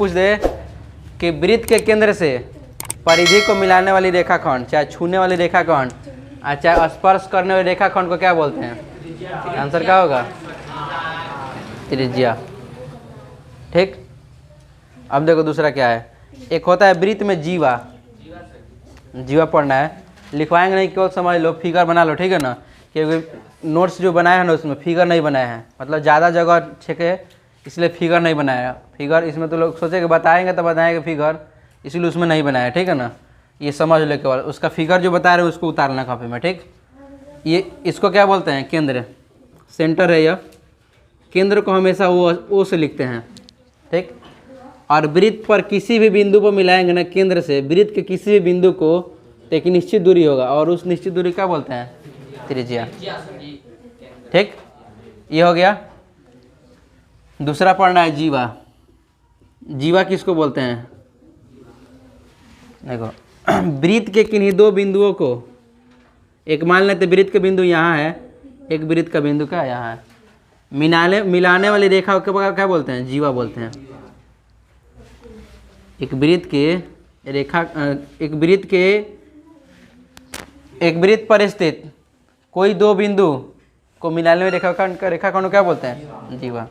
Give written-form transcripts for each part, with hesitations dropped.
पूछ दे कि वृत्त के केंद्र से परिधि को मिलाने वाली रेखाखंड, चाहे छूने वाली रेखाखंड और चाहे स्पर्श करने वाली रेखाखंड को क्या बोलते हैं? आंसर क्या होगा? त्रिज्या। ठीक। अब देखो दूसरा क्या है। एक होता है वृत्त में जीवा, जीवा पढ़ना है, लिखवाएंगे नहीं, केवल समझ लो, फिगर बना लो, ठीक है ना। क्योंकि नोट्स जो बनाए हैं ना उसमें फिगर नहीं बनाए हैं, मतलब ज़्यादा जगह छेके इसलिए फिगर नहीं बनाया। फिगर इसमें तो लोग सोचे कि बताएंगे तो बताएंगे फिगर, इसलिए उसमें नहीं बनाया, ठीक है ना। ये समझ लो केवल, उसका फिगर जो बता रहे हैं उसको उतारना कॉपी में, ठीक। ये इसको क्या बोलते हैं? केंद्र, सेंटर है यह। केंद्र को हमेशा ओ से लिखते हैं, ठीक। और वृत्त पर किसी भी बिंदु को मिलाएंगे ना केंद्र से, वृत्त के किसी भी बिंदु को तो एक निश्चित दूरी होगा, और उस निश्चित दूरी क्या बोलते हैं? त्रिज्या। ठीक, ये हो गया। दूसरा पढ़ना है जीवा। जीवा किसको बोलते हैं? देखो वृत्त के किन्हीं दो बिंदुओं को, एक मान लेते वृत्त का बिंदु यहाँ है, एक वृत्त का बिंदु क्या यहाँ है, मिलाने वाली रेखा को क्या बोलते हैं? जीवा बोलते हैं। एक वृत्त के रेखा, एक वृत्त पर स्थित कोई दो बिंदु को मिलाने वाली रेखाखंड को क्या बोलते हैं? जीवा।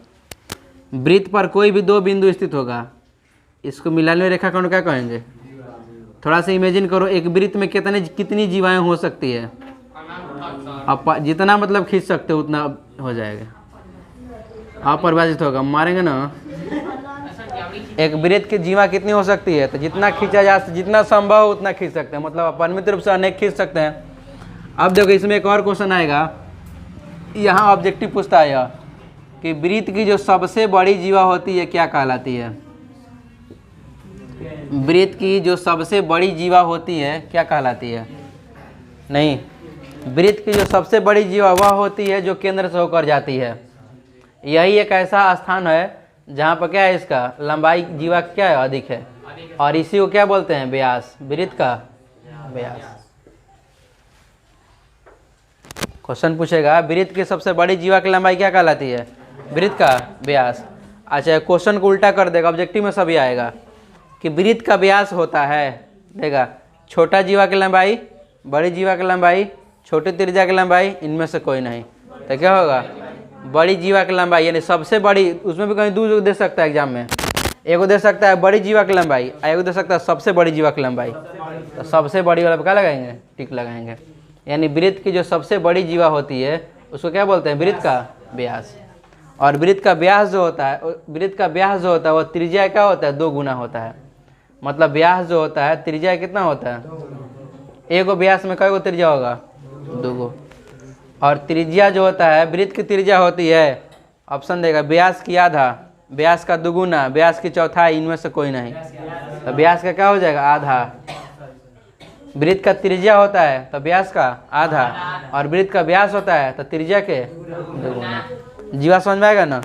वृत्त पर कोई भी दो बिंदु स्थित होगा, इसको मिलाने वाली रेखाखंड क्या कहेंगे? थोड़ा सा इमेजिन करो, एक वृत्त में कितनी जीवाएं हो सकती है? आप जितना मतलब खींच सकते हो उतना हो जाएगा, अपरिभाषित होगा, मारेंगे ना। एक वृत्त की जीवा कितनी हो सकती है? तो जितना खींचा जा, जितना संभव हो उतना खींच सकते हैं, मतलब अपरिमित रूप से अनेक खींच सकते हैं। अब देखो इसमें एक और क्वेश्चन आएगा, यहाँ ऑब्जेक्टिव पूछता है यह कि वृत्त की जो सबसे बड़ी जीवा होती है क्या कहलाती है? वृत्त की जो सबसे बड़ी जीवा होती है क्या कहलाती है? नहीं, वृत्त की जो सबसे बड़ी जीवा वह होती है जो केंद्र से होकर जाती है। यही एक ऐसा स्थान है जहाँ पर क्या है, इसका लंबाई जीवा क्या है? अधिक है, और इसी को क्या बोलते हैं? व्यास। वृत्त का व्यास। क्वेश्चन पूछेगा वृत्त की सबसे बड़ी जीवा की लंबाई क्या कहलाती है? वृत्त का व्यास। अच्छा, क्वेश्चन को उल्टा कर देगा, ऑब्जेक्टिव में सभी आएगा कि वृत्त का व्यास होता है, देगा छोटा जीवा की लंबाई, बड़ी जीवा की लंबाई, छोटी त्रिज्या की लंबाई, इनमें से कोई नहीं। तो क्या होगा? बड़ी जीवा की लंबाई, यानी सबसे बड़ी। उसमें भी कहीं दो दे सकता है एग्जाम में, एगो दे सकता है बड़ी जीवा की लंबाई, एगो दे सकता है सबसे बड़ी जीवा की लंबाई। तो सबसे बड़ी वाला क्या लगाएंगे? टिक लगाएंगे। यानी वृत्त की जो सबसे बड़ी जीवा होती है उसको क्या बोलते हैं? वृत्त का व्यास। और वृत्त का व्यास जो होता है, वह त्रिज्या क्या होता है? 2 गुना होता है। मतलब व्यास जो होता है त्रिज्या कितना होता है? एगो व्यास में कई गो त्रिज्या होगा? 2 गो। और त्रिज्या जो होता है, वृत्त की त्रिज्या होती है, ऑप्शन देगा व्यास की आधा, व्यास का 2 गुना, व्यास की चौथाई, इनमें से कोई नहीं। तो व्यास का क्या हो जाएगा? आधा। वृत्त का त्रिज्या होता है तो व्यास का आधा, और वृत्त का व्यास होता है तो त्रिज्या के 2 गुना। जीवा समझ में आएगा ना।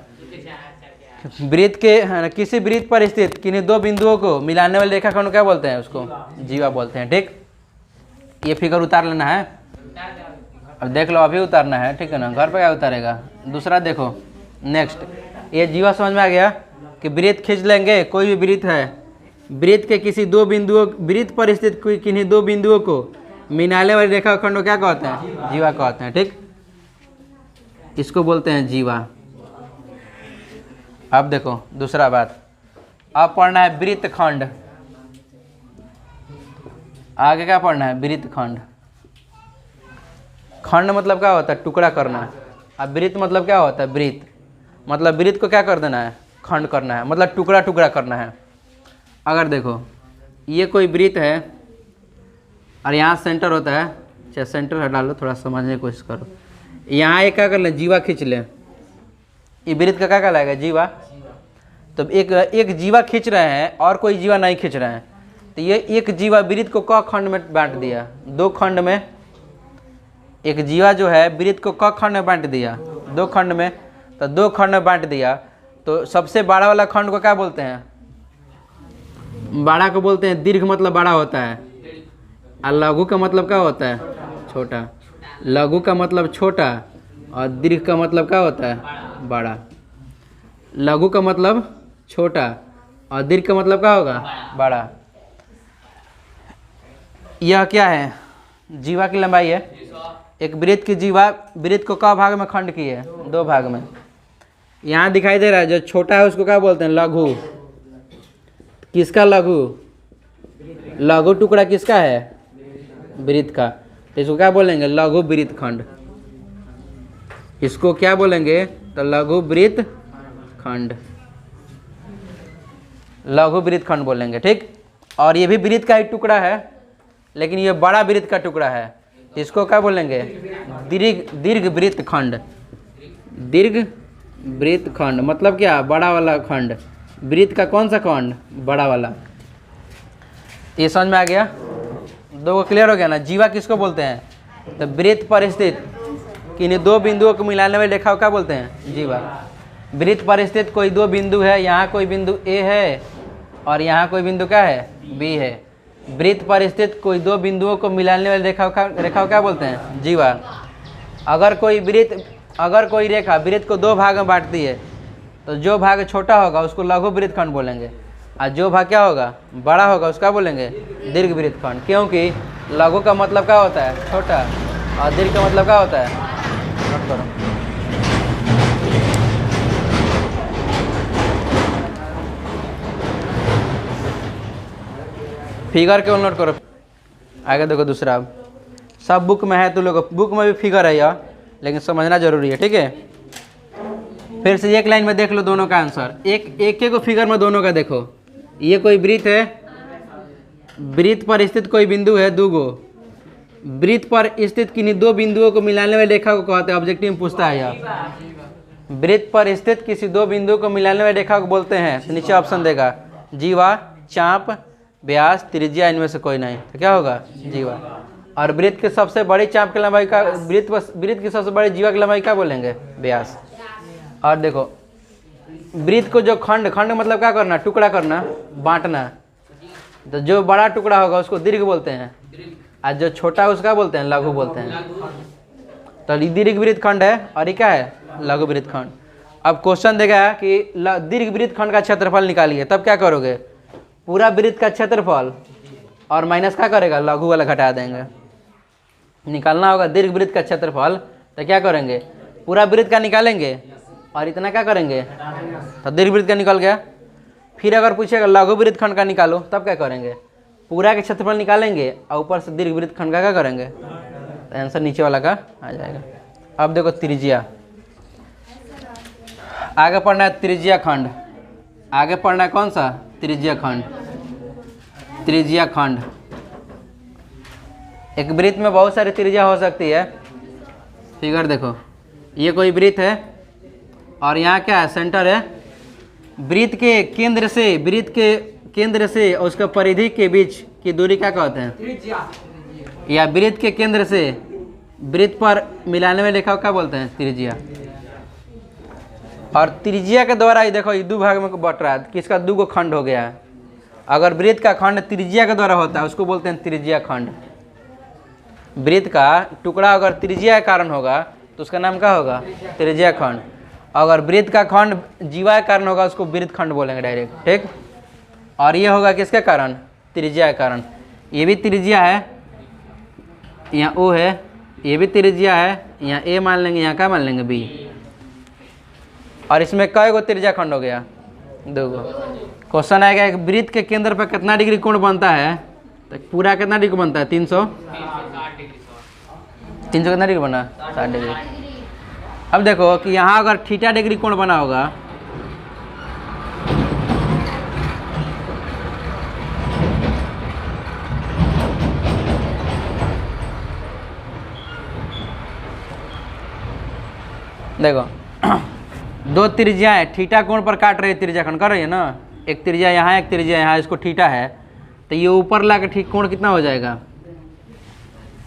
वृत्त के किसी वृत्त पर स्थित किन्हीं दो बिंदुओं को मिलाने वाले रेखाखंड क्या बोलते हैं? उसको जीवा बोलते हैं। ठीक, ये फिगर उतार लेना है। अब देख लो, अभी उतारना है, ठीक है ना। घर पे क्या उतारेगा? दूसरा देखो नेक्स्ट, ये जीवा समझ में आ गया कि वृत्त खींच लेंगे, कोई भी वृत्त है, वृत्त के किसी दो बिंदुओं, वृत्त पर स्थित किन्हीं दो बिंदुओं को मिलाने वाले रेखाखंड को क्या कहते हैं? जीवा कहते हैं। ठीक, इसको बोलते हैं जीवा। अब देखो दूसरा बात, अब पढ़ना है वृत्त खंड। आगे क्या पढ़ना है? वृत्त खंड। खंड मतलब क्या होता है? टुकड़ा करना। अब वृत्त मतलब क्या होता है? वृत्त मतलब वृत्त को क्या कर देना है? खंड करना है, मतलब टुकड़ा टुकड़ा करना है। अगर देखो ये कोई वृत्त है और यहाँ सेंटर होता है, चाहे सेंटर हटा लो, थोड़ा समझने की कोशिश करो। यहाँ एक क्या कर ले? जीवा खींच ले। ये वृत्त का क्या कहलाएगा? जीवा। तो एक जीवा खींच रहे हैं और कोई जीवा नहीं खींच रहे हैं, तो ये एक जीवा वृत्त को क खंड में बांट दिया, 2 खंड में। एक जीवा जो है वृत्त को क खंड में बांट दिया, 2 खंड में। तो 2 खंड में बांट दिया, तो सबसे बड़ा वाला खंड को क्या बोलते हैं? बड़ा को बोलते हैं दीर्घ, मतलब बड़ा होता है। और लघु का मतलब क्या होता है? छोटा। लघु का मतलब छोटा और दीर्घ का मतलब क्या होता है? बड़ा। लघु का मतलब छोटा और दीर्घ का मतलब क्या होगा? बड़ा। यह क्या है? जीवा की लंबाई है। एक वृत्त की जीवा वृत्त को क भाग में खंड की है? 2 भाग में। यहाँ दिखाई दे रहा है जो छोटा है उसको क्या बोलते हैं? लघु। किसका लघु? लघु टुकड़ा किसका है? वृत्त का। तो इसको क्या बोलेंगे? लघु वृत्त खंड। इसको क्या बोलेंगे? तो लघु वृत्त खंड, लघु वृत्त खंड बोलेंगे। ठीक। और ये भी वृत्त का एक टुकड़ा है, लेकिन ये बड़ा वृत्त का टुकड़ा है। इसको क्या बोलेंगे? दीर्घ वृत्त खंड। दीर्घ वृत्त खंड मतलब क्या? बड़ा वाला खंड। वृत्त का कौन सा खंड? बड़ा वाला। ये समझ में आ गया? 2 को क्लियर हो गया ना? जीवा किसको बोलते हैं? तो वृत्त पर स्थित किन्हीं 2 बिंदुओं को मिलाने वाली रेखा को क्या बोलते हैं? जीवा। वृत्त पर स्थित कोई 2 बिंदु है, यहाँ कोई बिंदु ए है और यहाँ कोई बिंदु क्या है? बी है। वृत्त पर स्थित कोई 2 बिंदुओं को मिलाने वाली रेखा को क्या बोलते हैं? जीवा। अगर कोई रेखा वृत्त को 2 भाग में बांटती है तो जो भाग छोटा होगा उसको लघु वृत्त खंड बोलेंगे, और जो भाग क्या होगा? बड़ा होगा उसका बोलेंगे दीर्घ वृत्त खंड। क्योंकि लघु का मतलब क्या होता है? छोटा, और दीर्घ का मतलब क्या होता है? नोट करो। फिगर केवल नोट करो। आगे देखो दूसरा, सब बुक में है, तो लोग बुक में भी फिगर है यार, लेकिन समझना जरूरी है। ठीक है, फिर से एक लाइन में देख लो दोनों का आंसर। एक को फिगर में दोनों का देखो। ये कोई वृत्त है, वृत्त पर स्थित कोई बिंदु है 2 गो। वृत्त पर स्थित किन्हीं 2 बिंदुओं को मिलाने वाली रेखा को कहते हैं। ऑब्जेक्टिव में पूछता है यार, वृत्त पर स्थित किसी 2 बिंदुओं को मिलाने वाली रेखा को बोलते हैं। तो नीचे ऑप्शन देगा जीवा, चाप, व्यास, त्रिज्या, इनमें से कोई नहीं। तो क्या होगा? जीवा। और वृत्त की सबसे बड़ी चाप की लंबाई का वृत्त की सबसे बड़ी जीवा की लंबाई क्या बोलेंगे? व्यास। और देखो वृत्त को जो खंड मतलब क्या करना? टुकड़ा करना, बांटना। तो जो बड़ा टुकड़ा होगा उसको दीर्घ बोलते हैं, और जो छोटा उसका बोलते हैं लघु बोलते हैं। तो ये दीर्घ वृत्त खंड है और ये क्या है? लघु वृत्त खंड। अब क्वेश्चन देगा कि दीर्घ वृत्त खंड का क्षेत्रफल निकालिए, तब क्या करोगे? पूरा वृत्त का क्षेत्रफल और माइनस क्या करेगा? लघु वाला घटा देंगे। निकालना होगा दीर्घ वृत्त का क्षेत्रफल, तो क्या करेंगे? पूरा वृत्त का निकालेंगे और इतना क्या करेंगे? तो दीर्घ वृत्त का निकल गया। फिर अगर पूछेगा लघु वृत्त खंड का निकालो, तब क्या करेंगे? पूरा के क्षेत्रफल निकालेंगे और ऊपर से दीर्घ वृत्त खंड का क्या करेंगे? तो आंसर नीचे वाला का आ जाएगा। अब देखो त्रिज्या, आगे पढ़ना है त्रिज्या खंड। आगे पढ़ना है कौन सा? त्रिज्या खंड। त्रिज्या खंड, एक वृत्त में बहुत सारी त्रिज्या हो सकती है। फिगर देखो, ये कोई वृत्त है और यहाँ क्या है? सेंटर है। वृत्त के केंद्र से और उसका परिधि के बीच की दूरी क्या कहते हैं? या वृत्त के केंद्र से वृत्त पर मिलाने में रेखा क्या बोलते हैं? त्रिज्या। और त्रिज्या के द्वारा ही देखो ये 2 भाग में बट रहा है, किसका? 2 गो खंड हो गया है। अगर वृत्त का खंड त्रिज्या के द्वारा होता है उसको बोलते हैं त्रिज्या खंड। वृत्त का टुकड़ा अगर त्रिज्या के कारण होगा तो उसका नाम क्या होगा? त्रिज्या खंड। अगर वृत्त का खंड जीवा के कारण होगा उसको वृत्त खंड बोलेंगे डायरेक्ट। ठीक। और ये होगा किसके कारण? त्रिज्या के कारण। ये भी त्रिज्या है, यहाँ ओ है, ये भी त्रिज्या है, यहाँ ए मान लेंगे, यहाँ क्या मान लेंगे? बी। और इसमें कई गो त्रिज्या खंड हो गया? 2 गो। क्वेश्चन आएगा एक वृत्त के केंद्र पर कितना डिग्री कोण बनता है? तो पूरा कितना डिग्री बनता है? 300 कितना डिग्री बना? 60 डिग्री। अब देखो कि यहाँ अगर थीटा डिग्री कोण बना होगा, देखो 2 त्रिज्या है, थीटा कोण पर काट रही है, त्रिज्या खंड कर रही है ना। एक त्रिज्या यहाँ, एक त्रिज्या यहाँ, इसको थीटा है, तो ये ऊपर ला के ठीक कोण कितना हो जाएगा?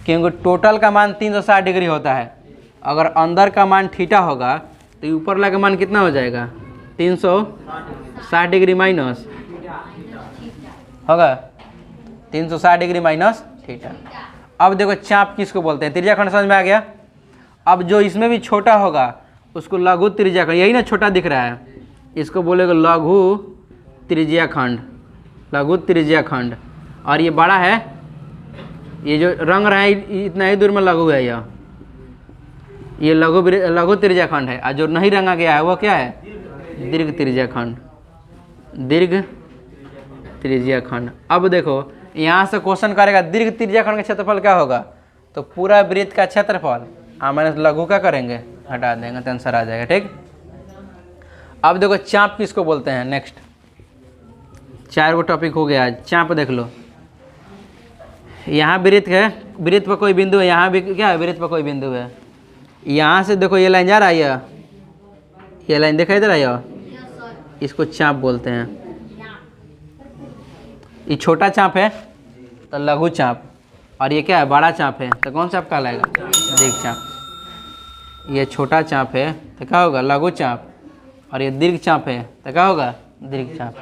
क्योंकि टोटल का मान 360 डिग्री होता है। अगर अंदर का मान थीटा होगा तो ये ऊपर ला का मान कितना हो जाएगा? 360 डिग्री माइनस होगा, 360 डिग्री माइनस थीटा। अब देखो चाप किसको बोलते हैं? त्रिज्या खंड समझ में आ गया। अब जो इसमें भी छोटा होगा उसको लघु त्रिज्या खंड, यही ना छोटा दिख रहा है, इसको बोलेगा लघु त्रिज्या खंड, लघु त्रिज्या खंड। और ये बड़ा है, ये जो रंग रहा है इतना ही दूर में लघु है, ये लघु त्रिज्या खंड है। और जो नहीं रंगा गया है वो क्या है? दीर्घ त्रिज्या खंड, दीर्घ त्रिज्या खंड। अब देखो यहाँ से क्वेश्चन करेगा दीर्घ त्रिज्या खंड का क्षेत्रफल क्या होगा, तो पूरा वृत्त का क्षेत्रफल माइनस लघु का करेंगे, हटा देंगे तो आंसर आ जाएगा। ठीक, अब देखो चाप किसको बोलते हैं। नेक्स्ट 4 गो टॉपिक हो गया। चाप देख लो, यहाँ वृत्त है, वृत्त पर कोई बिंदु है, यहाँ भी क्या है, वृत्त पर कोई बिंदु है। यहाँ से देखो ये लाइन जा रहा है, ये लाइन दिखाई दे रहा है, इसको चाप बोलते हैं। ये छोटा चाप है तो लघु चाप, और ये क्या है, बड़ा चाप है तो कौन चाप कहलाएगा? दीर्घ चाप। ये छोटा चाप है तो क्या होगा? लघु चाप। और ये दीर्घ चाप है तो क्या होगा? दीर्घ चाप।